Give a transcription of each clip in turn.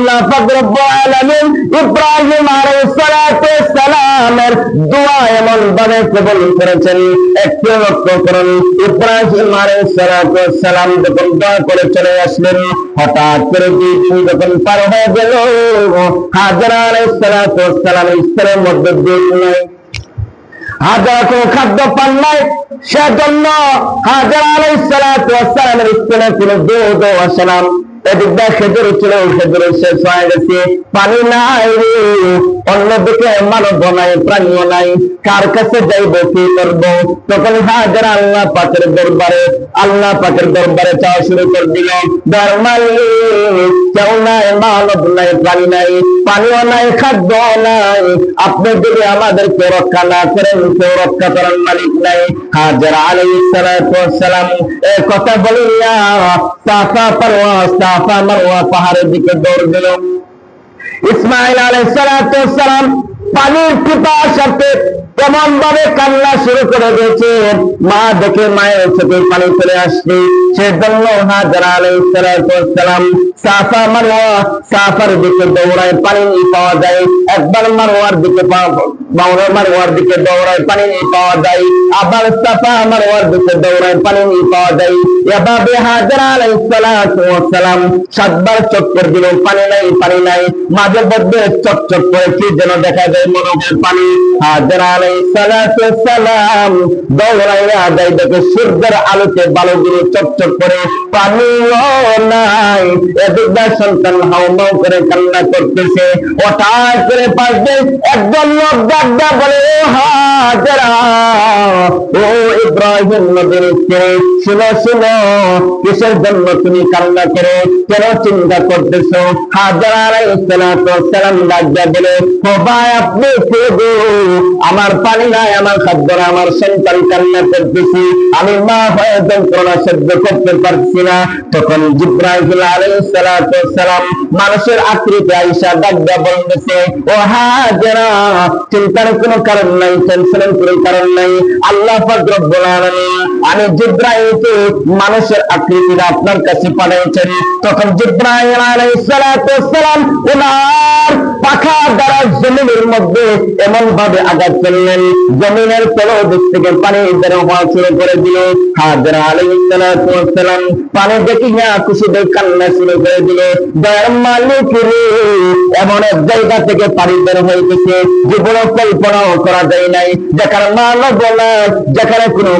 আল্লাহ পাক রব্বুল আলামিন ইব্রাহিম আলাইহিস সালাতু ওয়াস সালামের দোয়া এমন ভাবে কবুল করেছেন। একটু লক্ষ্য করুন, ইব্রাহিম আলাইহিস সালাতু ওয়াস সালাম যখন দোয়া করে চলে আসলেন, হঠাৎ করে তিনি যখন পার হয়ে গেল, হাজরা আলাইহিস সালাতু ওয়াস সালাম স্তরের মধ্যে দুধ নাই, হাজরা কোনো খাদ্য পান নাই, সেজন্য হাজরা আলাইহিস সালাতু ওয়াস সালামের স্তরে কোনো দুধ আসে না। এদিকটা খেজুর ছিল, খেজুর শেষ হয়ে গেছে, পানি নাই, অন্যদিকে মানব নাই, প্রাণীও নাই, কার কাছে যাইব, কি করব? তখন হাজরা আল্লাহ পাকের দরবারে চাওয়া শুরু করে দিল, কেউ নাই, মানব নাই, প্রাণী নাই, পানিও নাই, খাদ্য নাই, আপনি যদি আমাদেরকে রক্ষা না করেন, কেউ রক্ষা করার মালিক নাই। হাজরা আলাইহিস সালাতু ওয়াস সালাম এই কথা বলিয়া সাফা মারওয়া পাহাড়ের দিকে দৌড় দিল। ইসমাঈল আলাইহিস সালাতু ওয়াস সালাম পানির পিপাসাতে এমন ভাবে কান্না শুরু করে দিয়েছে, মা দেখে মায়ের চোখে পানি চলে আসছে। সেজন্য হাজরা আলাইহিস সালাতু ওয়াস সালাম সাফা মারওয়া, সাফার দিকে দৌড়ায়, পানি পাওয়া যায়, একবার মারওয়ার দিকে দৌড়ায়, পানি পাওয়া যায়, আবার সাফা মারওয়ার দিকে দৌড়ায়, পানি পাওয়া যায়। এভাবে হাজরা আলাইহিস সালাতু ওয়াস সালাম 7 বার চক্কর দিল, পানি নাই, মাঝে মধ্যে চকচক করে কি যেন দেখা যায়, মনে হয় পানি। হাজরা আলাইহিস সালাতু ওয়াস সালাম দৌড়াইয়া যায়, দেখে সূর্যের আলোতে বালুগুলো চকচক করে, পানিও নাই। এদিকটা সন্তান হাউমাউ করে কান্না করতেছে, হঠাৎ করে পাশে একজন লোক ডাকটা বলে, ও হাজরা, ও ইব্রাহিম নবীর স্ত্রী, শুনো, কিসের জন্য তুমি কান্না করো, কেন চিন্তা করতেছো? হাজরা আলাইহিস সালাতু ওয়াস সালাম ডাকটা বলে, ও ভাই, আপনি কে গো? আমার পানি নাই, আমার খাদ্য নাই, আমার সন্তান কান্না করতেছি, আমি মা হয়ে যন্ত্রণা সহ্য করতে পারছি না। তখন জিবরাইল আলাইহিস সালাতু ওয়াস সালাম মানুষের আকৃতি আয়েশা ডাকটা বলতেছে, ও হাজরা, চিন্তার কোনো কারণ নাই, টেনশনের কোনো কারণ নাই, আল্লাহ পাক রব্বুল আলামিন আমি জিবরাইলকে মানুষের আকৃতিতে আপনার কাছে পাঠিয়েছেন। তখন জিবরাইল আলাইহিস সালাতু ওয়াস সালাম ওনার পাখা দ্বারা জমিনের মধ্যে এমন ভাবে আঘাত করলেন, জমিনের তলদেশ থেকে পানি বের হওয়া শুরু করে দিল। হাজরা আলাইহিস সালাতু ওয়াস সালাম পানি দেখিয়া খুশিতে কান্না শুরু করে দিল, দয়ার মালিক রে, এমন এক জায়গা থেকে পানি বের হইতেছে জীবনে কল্পনাও করা যায় নাই, যেখানে মানব নাই, যেখানে কোনো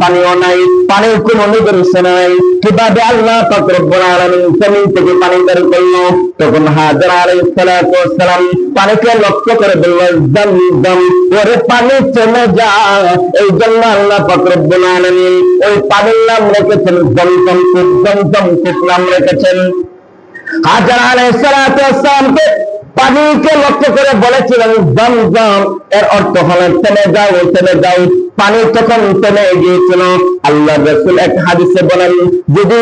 পানিও নাই, পানির কোনো নিদর্শন নাই, কিভাবে আল্লাহ পাক রব্বুল আলামিন জমিন থেকে পানি বের করলো? তখন হাজরা আলাইহিস সালাতু ওয়াস সালাম পানিকে লক্ষ্য করে বললেন, জমজম, ওরে পানি চলে যা। এই জন্য আল্লাহ পাক রব্বুল আলামিন ওই পানির নাম রেখেছেন জমজম, জমজম নাম রেখেছেন। হাজরা আলাইহিস সালাতু ওয়াস সালামকে পানিকে লক্ষ্য করে বলেছিলেন জমজম, এর অর্থ হলো থেমে যাও। পানি তখন থেমে গিয়েছিল। আল্লাহ রাসূল এক হাদিসে বলেন, যদি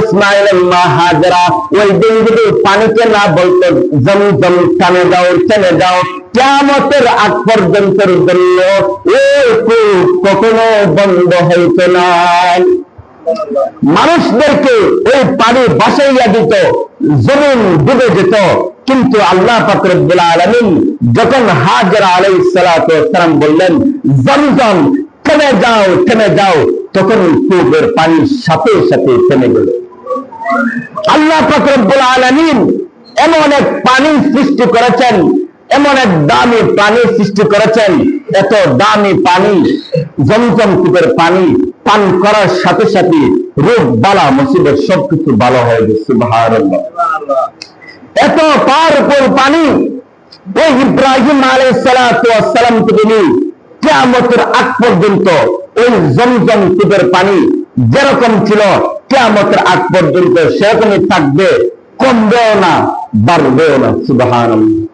ইসমাঈলের মা হাজরা ওই দিন যদি পানিকে না বলতো জমজম, থেমে যাও, কিয়ামতের আগ পর্যন্ত জন্য ওই কূপ কখনো বন্ধ হইতো না। মানুষদেরকে ওই পানি ভাসাইয়া দিত, জমিন ডুবে যেত, কিন্তু আল্লাহ পাক রব্বুল আলামিন যখন হাজরা আলাইহিস সালাতু ওয়াস সালাম বললেন জমজম, থেমে যাও, তখন কূপের পানির সাথে সাথে থেমে গেল। আল্লাহ পাক রব্বুল আলামিন এমন এক পানি সৃষ্টি করেছেন, এমন এক দামি পানি সৃষ্টি করেছেন, এত দামি পানি, জমজম কূপের পানি পান করার সাথে সাথে রোগ বালা মুসিবত সবকিছু ভালো হয়ে গেছে। সুবহানাল্লাহ। এত পাওয়ারফুল পানি ওই ইব্রাহিম আলাইহিস সালাতু ওয়াস সালাম থেকে নিয়ে কিয়ামতের আগ পর্যন্ত ওই জমজম কূপের পানি যেরকম ছিল কিয়ামতের আগ পর্যন্ত সেরকমই থাকবে, কমবেও না, বাড়বেও না। সুবহানাল্লাহ।